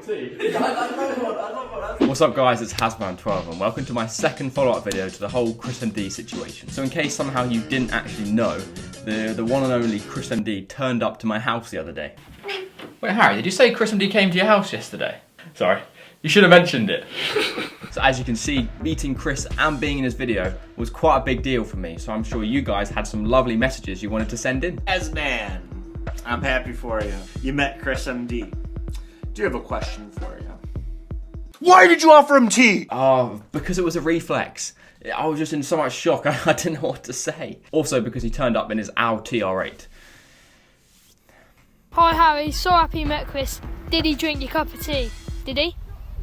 of tea. What's up guys, it's Hasman12 and welcome to my second follow-up video to the whole ChrisMD situation. So in case somehow you didn't actually know, the one and only ChrisMD turned up to my house the other day. Wait Harry, did you say ChrisMD came to your house yesterday? Sorry, you should have mentioned it. So as you can see, meeting Chris and being in his video was quite a big deal for me, so I'm sure you guys had some lovely messages you wanted to send in. As man, I'm happy for you. You met ChrisMD. Do you have a question for you? Why did you offer him tea? Oh, because it was a reflex. I was just in so much shock, I didn't know what to say. Also because he turned up in his OW TR8. Hi Harry, so happy you met Chris. Did he drink your cup of tea? Did he?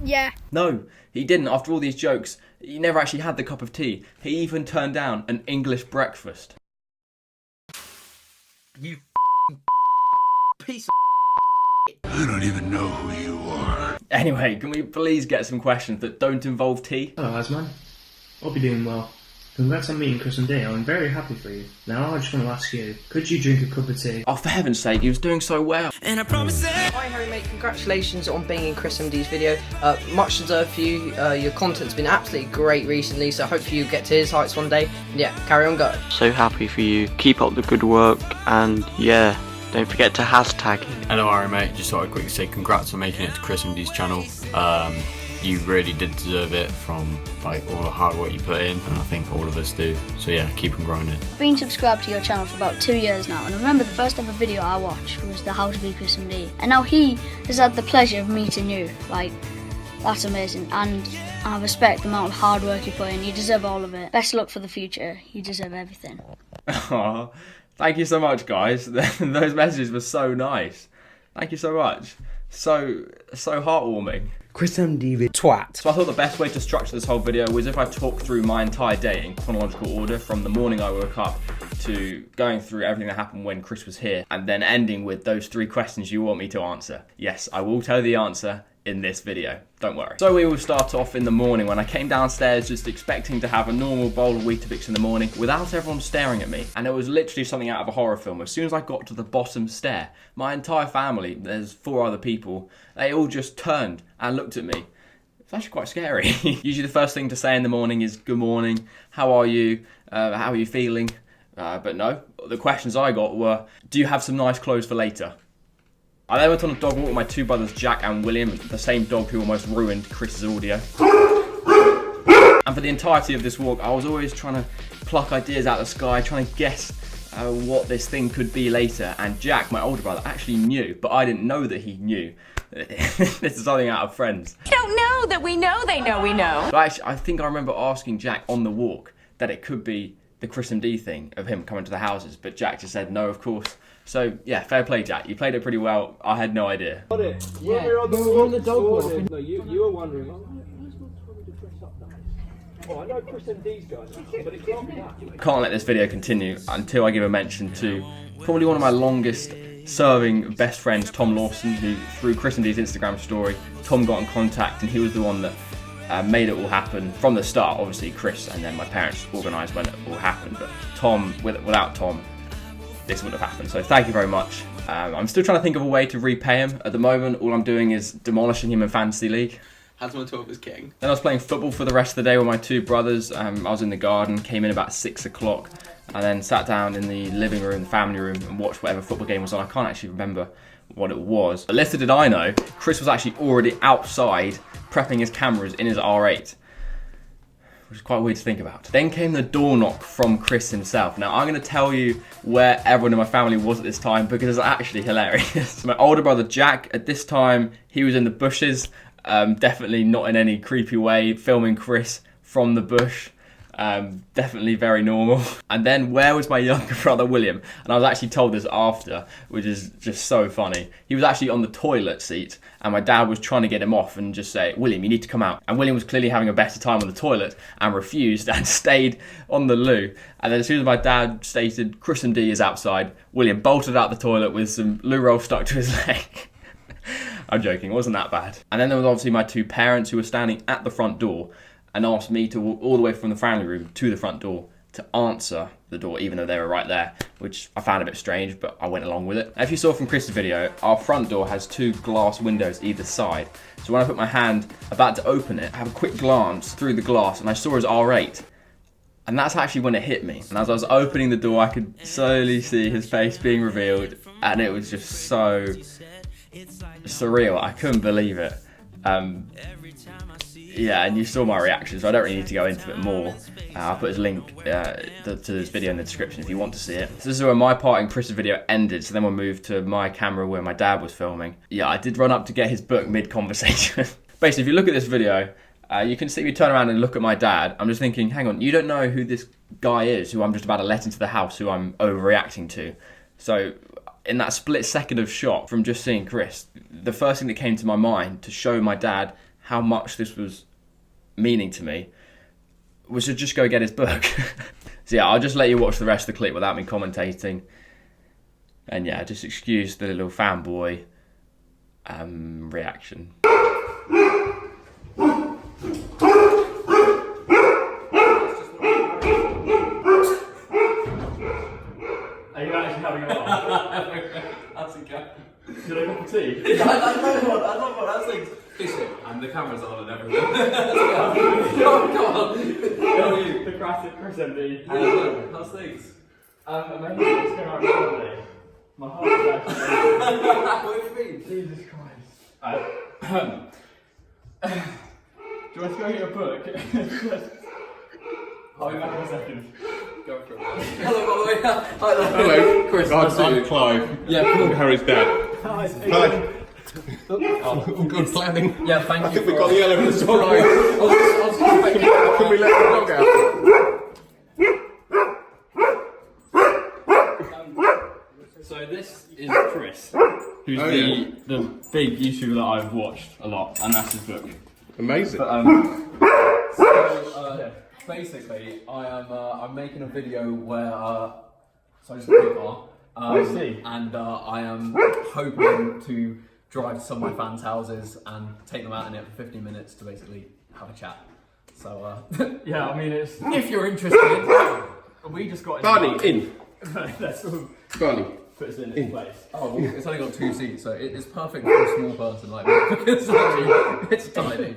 Yeah. No, he didn't. After all these jokes, he never actually had the cup of tea. He even turned down an English breakfast. You piece of I don't even know who you are. Anyway, can we please get some questions that don't involve tea? Hello, Asman. Hope you're doing well. Congrats on meeting ChrisMD. I'm very happy for you. Now I just want to ask you, could you drink a cup of tea? Oh, for heaven's sake, he was doing so well. And I promise that. Hi Harry mate, congratulations on being in ChrisMD's video. Much deserved for you. Your content's been absolutely great recently, so hopefully you get to his heights one day. Yeah, carry on going. So happy for you. Keep up the good work, and yeah, don't forget to hashtag it. Hello Harry mate, just thought I'd quickly say congrats on making it to ChrisMD's channel. You really did deserve it from like all the hard work you put in, and I think all of us do. So yeah, keep on grinding. I've been subscribed to your channel for about 2 years now, and I remember the first ever video I watched was the How to Be ChrisMD, and now he has had the pleasure of meeting you. Like, that's amazing, and I respect the amount of hard work you put in. You deserve all of it. Best luck for the future. You deserve everything. Aww, thank you so much guys. Those messages were so nice. Thank you so much. So heartwarming. ChrisMD twat. So I thought the best way to structure this whole video was if I talk through my entire day in chronological order, from the morning I woke up to going through everything that happened when Chris was here, and then ending with those 3 questions you want me to answer. Yes, I will tell you the answer in this video, don't worry. So we will start off in the morning when I came downstairs just expecting to have a normal bowl of Weetabix in the morning without everyone staring at me, and it was literally something out of a horror film. As soon as I got to the bottom stair, my entire family, there's 4 other people, they all just turned and looked at me. It's actually quite scary. Usually the first thing to say in the morning is good morning, how are you, how are you feeling? But no, the questions I got were, do you have some nice clothes for later? I then went on a dog walk with my 2 brothers Jack and William, the same dog who almost ruined Chris's audio. And for the entirety of this walk, I was always trying to pluck ideas out of the sky, trying to guess what this thing could be later. And Jack, my older brother, actually knew, but I didn't know that he knew. This is something out of Friends. You don't know that we know they know we know. But actually, I think I remember asking Jack on the walk that it could be the ChrisMD thing of him coming to the houses, but Jack just said no, of course. So yeah, fair play, Jack. You played it pretty well. I had no idea. Got it. Yeah, we were on the dog walk. No, you were wondering. Oh, I know ChrisMD's guys, but it can't be that. Can't let this video continue until I give a mention to probably one of my longest serving best friends, Tom Lawson, who through ChrisMD's Instagram story, Tom got in contact and he was the one that made it all happen from the start. Obviously Chris and then my parents organised when it all happened, but Tom, without Tom, this wouldn't have happened. So thank you very much. I'm still trying to think of a way to repay him. At the moment, all I'm doing is demolishing him in Fantasy League. Hasman12 is king. Then I was playing football for the rest of the day with my 2 brothers. I was in the garden, came in about 6 o'clock, and then sat down in the living room, the family room, and watched whatever football game was on. I can't actually remember what it was. But little did I know, Chris was actually already outside prepping his cameras in his R8. Which is quite weird to think about. Then came the door knock from Chris himself. Now I'm going to tell you where everyone in my family was at this time because it's actually hilarious. My older brother Jack, at this time, he was in the bushes, definitely not in any creepy way, filming Chris from the bush. Definitely very normal. And then where was my younger brother William? And I was actually told this after, which is just so funny. He was actually on the toilet seat and my dad was trying to get him off and just say, William, you need to come out. And William was clearly having a better time on the toilet and refused and stayed on the loo. And then as soon as my dad stated ChrisMD is outside, William bolted out the toilet with some loo roll stuck to his leg. I'm joking, it wasn't that bad. And then there was obviously my 2 parents who were standing at the front door and asked me to walk all the way from the family room to the front door to answer the door, even though they were right there, which I found a bit strange, but I went along with it. If you saw from Chris's video, our front door has 2 glass windows either side. So when I put my hand about to open it, I have a quick glance through the glass and I saw his R8. And that's actually when it hit me. And as I was opening the door, I could slowly see his face being revealed, and it was just so surreal. I couldn't believe it. Yeah, and you saw my reaction, so I don't really need to go into it more. I'll put his link to this video in the description if you want to see it. So this is where my part in Chris's video ended, so then we'll move to my camera where my dad was filming. Yeah, I did run up to get his book mid-conversation. Basically, if you look at this video, you can see me turn around and look at my dad. I'm just thinking, hang on, you don't know who this guy is, who I'm just about to let into the house, who I'm overreacting to. So in that split second of shock from just seeing Chris, the first thing that came to my mind to show my dad how much this was meaning to me was to just go get his book. So yeah, I'll just let you watch the rest of the clip without me commentating. And yeah, just excuse the little fanboy reaction. Are you actually having a laugh? That's a go. Did I cup of tea? Yeah, I love what that thing's. And the camera's on and everything. Come on. The classic ChrisMD. How's things? Amazing. It's going out recently. My heart is actually. What do you mean? Jesus Christ. Do you want to go get a book? I'll be back in a second. Go for it. Hello, by the way. Hello, Chris. I'm Clive. Yeah, cool. Harry's dad. Hi. Good planning. Yeah, thank you. I think we got the elements all right. Can we let the dog out? So this is Chris, who's the big YouTuber that I've watched a lot, and that's his book. Amazing. But, basically, I'm making a video where so it's pretty far. I see. And I am hoping to drive to some of my fans' houses and take them out in it for 15 minutes to basically have a chat. So yeah, I mean it's if you're interested. We just got Barney in. That's all. Barney. Put us in its place. Oh, well, it's only got 2 seats, so it's perfect for a small person like me because it's tiny.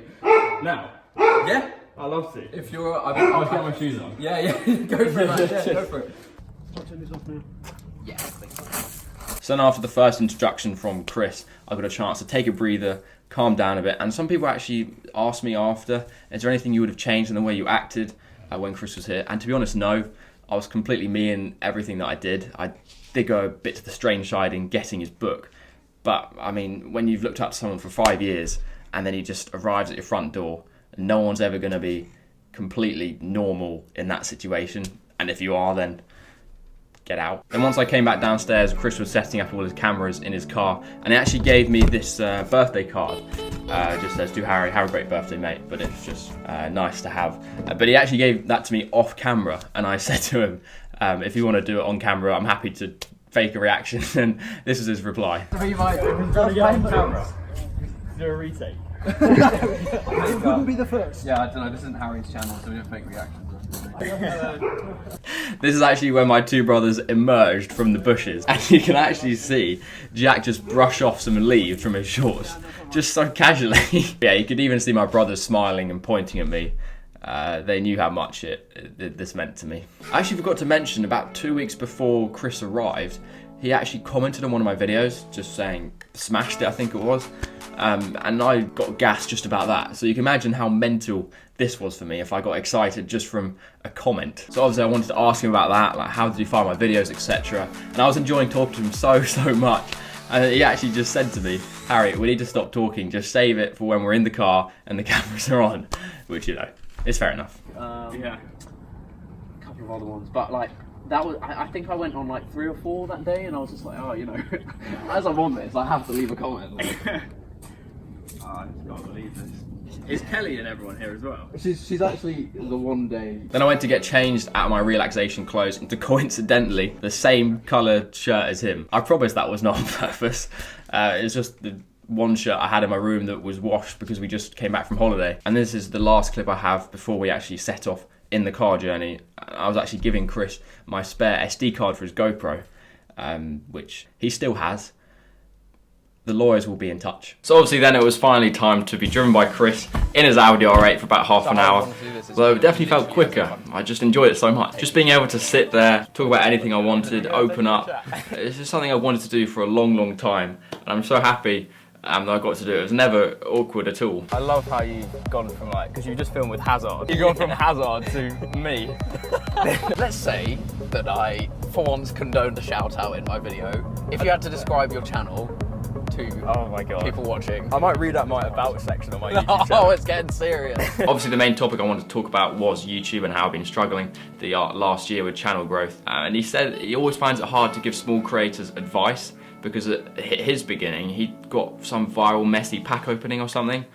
Now. Yeah. I love to. If you're, I'll get my shoes on. Yeah, go for it. Yeah, go for it. I'll turn this off now. Yeah. So then after the first introduction from Chris, I got a chance to take a breather, calm down a bit, and some people actually asked me after, is there anything you would have changed in the way you acted when Chris was here? And to be honest, no. I was completely me in everything that I did. I did go a bit to the strange side in getting his book. But, I mean, when you've looked up to someone for 5 years and then he just arrives at your front door, no one's ever going to be completely normal in that situation. And if you are, then get out. Then once I came back downstairs, Chris was setting up all his cameras in his car, and he actually gave me this birthday card. Just says, to Harry, have a great birthday, mate. But it's just nice to have. But he actually gave that to me off camera, and I said to him, if you want to do it on camera, I'm happy to fake a reaction. And this is his reply. If he's trying to get on camera, do a retake. It wouldn't be the first. Yeah, I don't know, this isn't Harry's channel, so we don't fake reactions. This is actually where my two brothers emerged from the bushes, and you can actually see Jack just brush off some leaves from his shorts, just so casually. Yeah, you could even see my brothers smiling and pointing at me. They knew how much this meant to me. I actually forgot to mention, about 2 weeks before Chris arrived, he actually commented on one of my videos, just saying, smashed it, I think it was. And I got gassed just about that. So you can imagine how mental this was for me if I got excited just from a comment. So obviously I wanted to ask him about that, like how did he find my videos, etc. And I was enjoying talking to him so much. And he actually just said to me, Harry, we need to stop talking, just save it for when we're in the car and the cameras are on. Which, you know, is fair enough. Yeah. A couple of other ones, but like, that was, I think I went on like 3 or 4 that day, and I was just like, oh, you know, as I'm on this, I have to leave a comment. Like, I just can't believe this. Is Kelly and everyone here as well? She's actually the one day. Then I went to get changed out of my relaxation clothes into coincidentally the same colour shirt as him. I promise that was not on purpose. It's just the one shirt I had in my room that was washed because we just came back from holiday. And this is the last clip I have before we actually set off in the car journey. I was actually giving Chris my spare SD card for his GoPro, which he still has. The lawyers will be in touch. So obviously then it was finally time to be driven by Chris in his Audi R8 for about half an hour. Though it definitely felt quicker. I just enjoyed it so much. Just being able to sit there, talk about anything I wanted, open up. It's just something I wanted to do for a long, long time. And I'm so happy that I got to do it. It was never awkward at all. I love how you've gone from like, because you just filmed with Hazard. You've gone from Hazard to me. Let's say that I, for once, condoned a shout out in my video. If you had to describe your channel to people watching. I might read out my about section on my YouTube channel. Oh, it's getting serious. Obviously the main topic I wanted to talk about was YouTube and how I've been struggling the last year with channel growth. And he said he always finds it hard to give small creators advice because at his beginning he got some viral messy pack opening or something.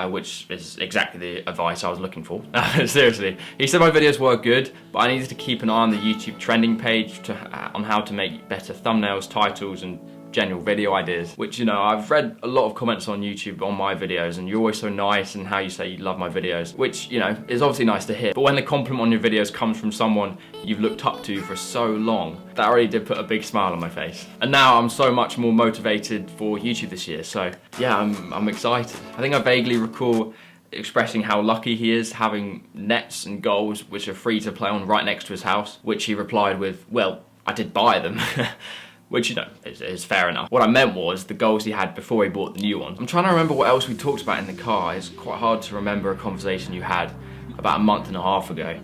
Which is exactly the advice I was looking for. Seriously. He said my videos were good, but I needed to keep an eye on the YouTube trending page on how to make better thumbnails, titles, and general video ideas. Which, you know, I've read a lot of comments on YouTube on my videos, and you're always so nice and how you say you love my videos, which, you know, is obviously nice to hear. But when the compliment on your videos comes from someone you've looked up to for so long, that already did put a big smile on my face. And now I'm so much more motivated for YouTube this year, so yeah, I'm excited. I think I vaguely recall expressing how lucky he is having nets and goals which are free to play on right next to his house, which he replied with, well, I did buy them. Which, you know, is fair enough. What I meant was the goals he had before he bought the new ones. I'm trying to remember what else we talked about in the car. It's quite hard to remember a conversation you had about a month and a half ago.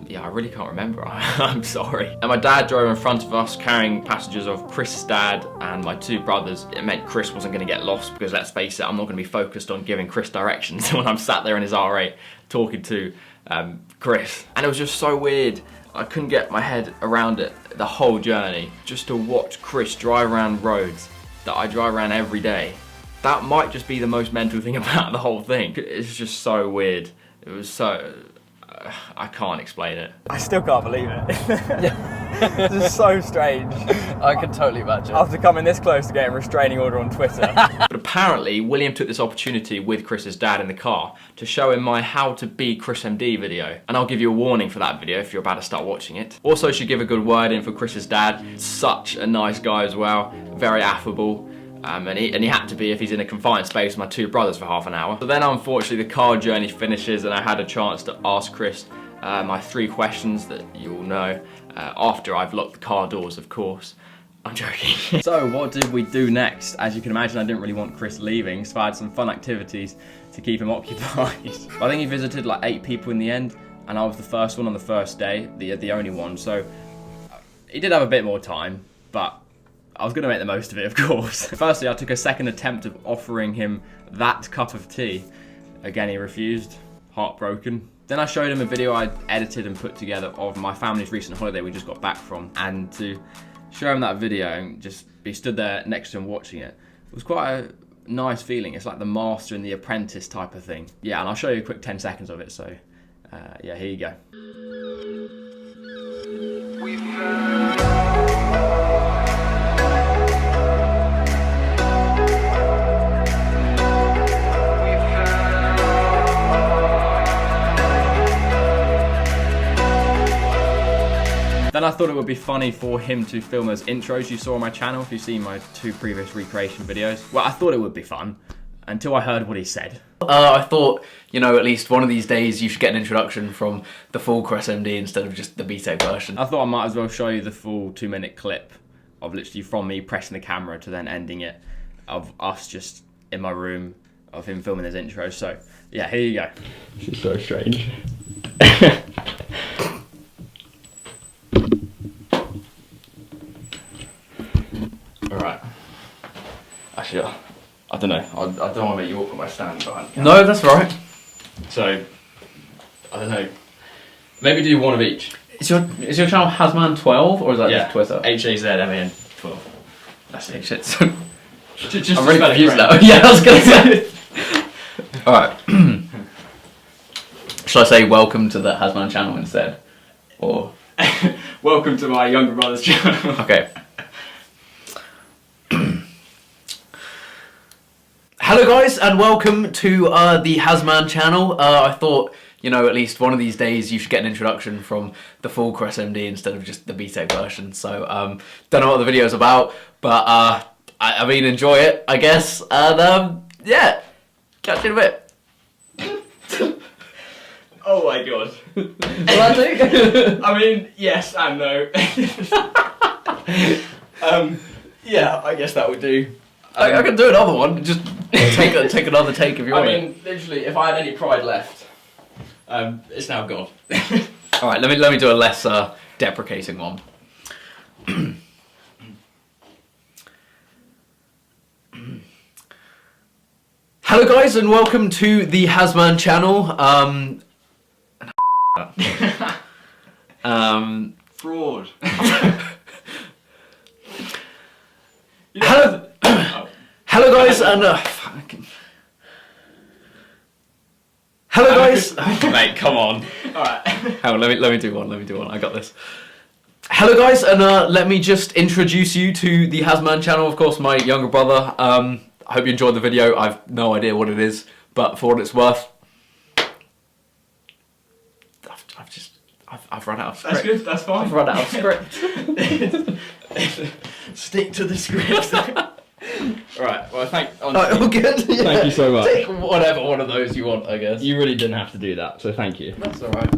Yeah, I really can't remember. I'm sorry. And my dad drove in front of us carrying passengers of Chris's dad and my two brothers. It meant Chris wasn't going to get lost because, let's face it, I'm not going to be focused on giving Chris directions when I'm sat there in his R8 talking to Chris. And it was just so weird. I couldn't get my head around it the whole journey. Just to watch Chris drive around roads that I drive around every day. That might just be the most mental thing about the whole thing. It's just so weird. It was so... I can't explain it. I still can't believe it. This is so strange. I can totally imagine. After coming this close to getting a restraining order on Twitter. But apparently, William took this opportunity with Chris's dad in the car to show him my How to Be ChrisMD video. And I'll give you a warning for that video if you're about to start watching it. Also, should give a good word in for Chris's dad. Such a nice guy as well. Very affable. And he had to be if he's in a confined space with my two brothers for half an hour. So then unfortunately the car journey finishes and I had a chance to ask Chris my 3 questions that you all know after I've locked the car doors, of course. I'm joking. So what did we do next? As you can imagine, I didn't really want Chris leaving, so I had some fun activities to keep him occupied. I think he visited like 8 people in the end, and I was the first one on the first day, the only one, so he did have a bit more time, but I was going to make the most of it, of course. Firstly, I took a second attempt of offering him that cup of tea. Again, he refused, heartbroken. Then I showed him a video I'd edited and put together of my family's recent holiday we just got back from. And to show him that video and just be stood there next to him watching it, it was quite a nice feeling. It's like the master and the apprentice type of thing. Yeah, and I'll show you a quick 10 seconds of it, so yeah, here you go. Then I thought it would be funny for him to film those intros you saw on my channel if you've seen my 2 previous recreation videos. Well, I thought it would be fun until I heard what he said. I thought, you know, at least one of these days you should get an introduction from the full ChrisMD instead of just the BTEC version. I thought I might as well show you the full 2-minute clip of literally from me pressing the camera to then ending it, of us just in my room, of him filming his intro. So yeah, here you go. This is so strange. Alright. Actually, I don't know. I don't want to make you awkward by standing behind the camera. No, that's right. So, I don't know. Maybe do one of each. Is your channel Hazman12 or is that just Twitter? HAZMAN12. That's it. Shit. Just I'm really confused now. Yeah, I was going to say. Alright. Shall I say welcome to the Hazman channel instead? Or welcome to my younger brother's channel. Okay. Hello guys and welcome to the Hasman channel. I thought, you know, at least one of these days you should get an introduction from the full ChrisMD instead of just the BTEC version. So don't know what the video's about, but I mean, enjoy it, I guess. And yeah, catch you in a bit. Oh my god. Will I do? I mean, yes and no. Yeah, I guess that would do. I can do another one. Just take another take if you want. I mean, literally, if I had any pride left, it's now gone. All right, let me do a less deprecating one. Hello guys and welcome to the Hasman channel. Fraud. Hello, hello guys and hello guys. Mate, come on. All right. Hang on, let me do one. I got this. Hello guys and let me just introduce you to the Hasman channel. Of course, my younger brother. I hope you enjoyed the video. I've no idea what it is, but for what it's worth, I've run out of script. That's good, that's fine. I've run out of script. Stick to the script. Alright, well, all good. Yeah. Thank you so much. Take whatever one of those you want, I guess. You really didn't have to do that, so thank you. That's alright.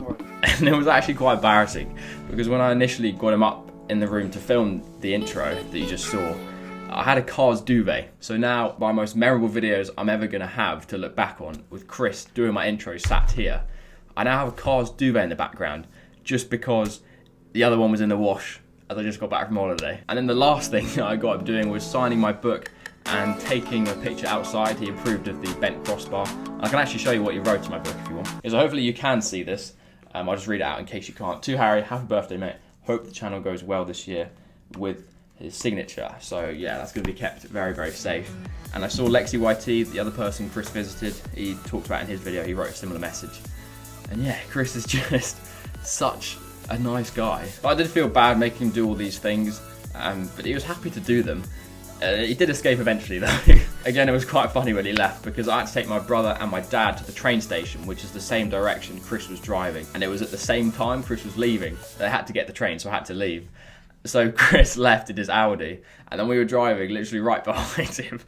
And it was actually quite embarrassing because when I initially got him up in the room to film the intro that you just saw, I had a Cars duvet. So now my most memorable videos I'm ever going to have to look back on with Chris doing my intro sat here. I now have a Cars duvet in the background just because the other one was in the wash as I just got back from holiday. And then the last thing that I got up doing was signing my book and taking a picture outside. He approved of the bent crossbar. I can actually show you what he wrote in my book if you want. So hopefully you can see this. I'll just read it out in case you can't. To Harry, happy birthday mate. Hope the channel goes well this year with his signature. So yeah, that's going to be kept very, very safe. And I saw Lexi YT, the other person Chris visited, he talked about in his video, he wrote a similar message. And yeah, Chris is just such a nice guy. But I did feel bad making him do all these things, but he was happy to do them. He did escape eventually though. Again, it was quite funny when he left because I had to take my brother and my dad to the train station, which is the same direction Chris was driving. And it was at the same time Chris was leaving. They had to get the train, so I had to leave. So Chris left in his Audi, and then we were driving literally right behind him.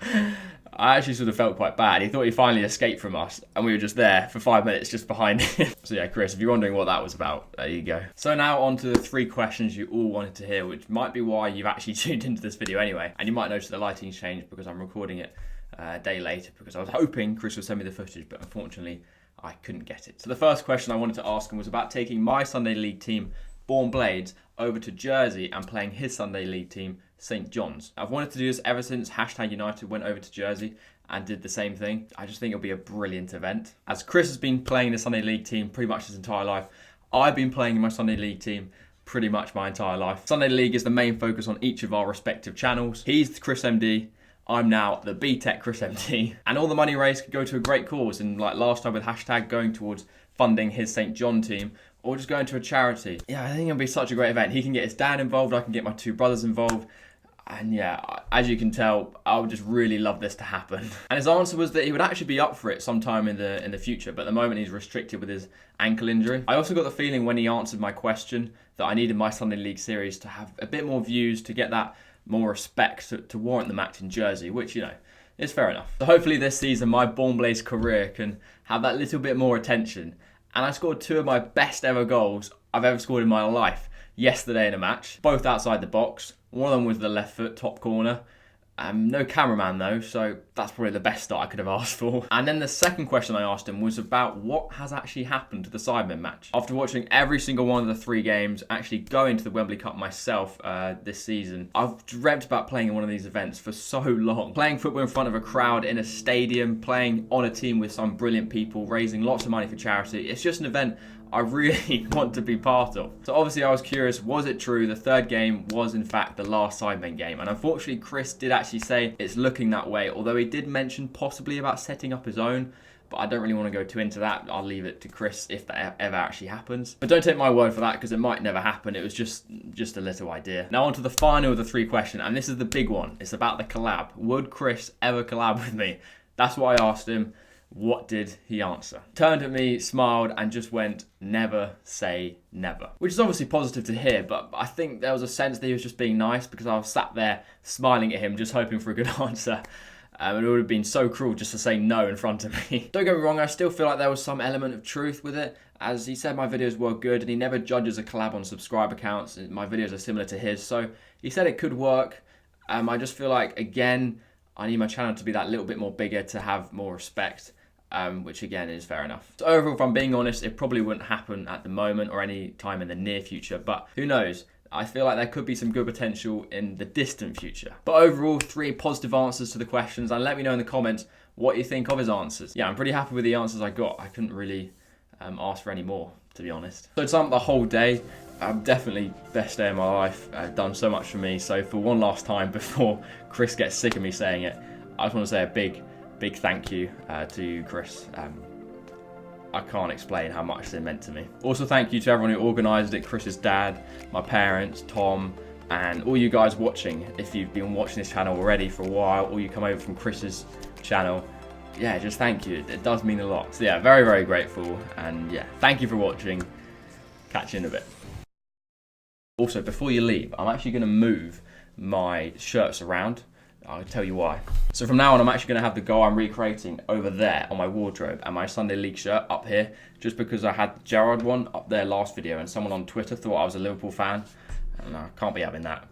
I actually sort of felt quite bad. He thought he finally escaped from us, and we were just there for 5 minutes just behind him. So yeah, Chris, if you're wondering what that was about, there you go. So now on to the 3 questions you all wanted to hear, which might be why you've actually tuned into this video anyway. And you might notice the lighting's changed because I'm recording it a day later, because I was hoping Chris would send me the footage, but unfortunately I couldn't get it. So the first question I wanted to ask him was about taking my Sunday League team, Bourne Blades, over to Jersey and playing his Sunday League team, St John's. I've wanted to do this ever since #United went over to Jersey and did the same thing. I just think it'll be a brilliant event. As Chris has been playing the Sunday League team pretty much his entire life, I've been playing in my Sunday League team pretty much my entire life. Sunday League is the main focus on each of our respective channels. He's the ChrisMD, I'm now the BTEC.ChrisMD, and all the money raised could go to a great cause, and like last time with # going towards funding his St John team, or just going to a charity. Yeah, I think it'll be such a great event. He can get his dad involved, I can get my 2 brothers involved, and yeah, as you can tell, I would just really love this to happen. And his answer was that he would actually be up for it sometime in the future, but at the moment he's restricted with his ankle injury. I also got the feeling when he answered my question that I needed my Sunday League series to have a bit more views, to get that more respect, to warrant the match in Jersey, which, you know, is fair enough. So hopefully this season my Bourne Blades career can have that little bit more attention. And I scored 2 of my best ever goals I've ever scored in my life yesterday in a match, both outside the box. One of them was the left foot, top corner. No cameraman though, so that's probably the best start I could have asked for. And then the second question I asked him was about what has actually happened to the Sidemen match. After watching every single one of the 3 games, actually going to the Wembley Cup myself this season, I've dreamt about playing in one of these events for so long. Playing football in front of a crowd in a stadium, playing on a team with some brilliant people, raising lots of money for charity. It's just an event I really want to be part of. So obviously I was curious, was it true the 3rd game was in fact the last Sidemen game? And unfortunately Chris did actually say it's looking that way, although he did mention possibly about setting up his own, but I don't really want to go too into that. I'll leave it to Chris if that ever actually happens. But don't take my word for that, because it might never happen. It was just a little idea. Now on to the final of the 3 questions, and this is the big one. It's about the collab. Would Chris ever collab with me? That's why I asked him, what did he answer? Turned at me, smiled, and just went, never say never. Which is obviously positive to hear, but I think there was a sense that he was just being nice, because I was sat there smiling at him, just hoping for a good answer. It would have been so cruel just to say no in front of me. Don't get me wrong, I still feel like there was some element of truth with it, as he said my videos were good, and he never judges a collab on subscriber counts. My videos are similar to his, so he said it could work. I just feel like, again, I need my channel to be that little bit more bigger to have more respect. Which again is fair enough. So overall, if I'm being honest, it probably wouldn't happen at the moment or any time in the near future, but who knows? I feel like there could be some good potential in the distant future. But overall, 3 positive answers to the questions, and let me know in the comments what you think of his answers. Yeah, I'm pretty happy with the answers I got. I couldn't really ask for any more, to be honest. So to sum up the whole day, definitely best day of my life. Done so much for me. So for one last time before Chris gets sick of me saying it, I just want to say a big thank you to you, Chris. I can't explain how much it meant to me. Also, thank you to everyone who organised it, Chris's dad, my parents, Tom, and all you guys watching. If you've been watching this channel already for a while, or you come over from Chris's channel, yeah, just thank you. It does mean a lot. So yeah, very, very grateful. And yeah, thank you for watching. Catch you in a bit. Also, before you leave, I'm actually going to move my shirts around. I'll tell you why. So from now on, I'm actually going to have the goal I'm recreating over there on my wardrobe and my Sunday League shirt up here, just because I had the Gerrard one up there last video and someone on Twitter thought I was a Liverpool fan, and I can't be having that.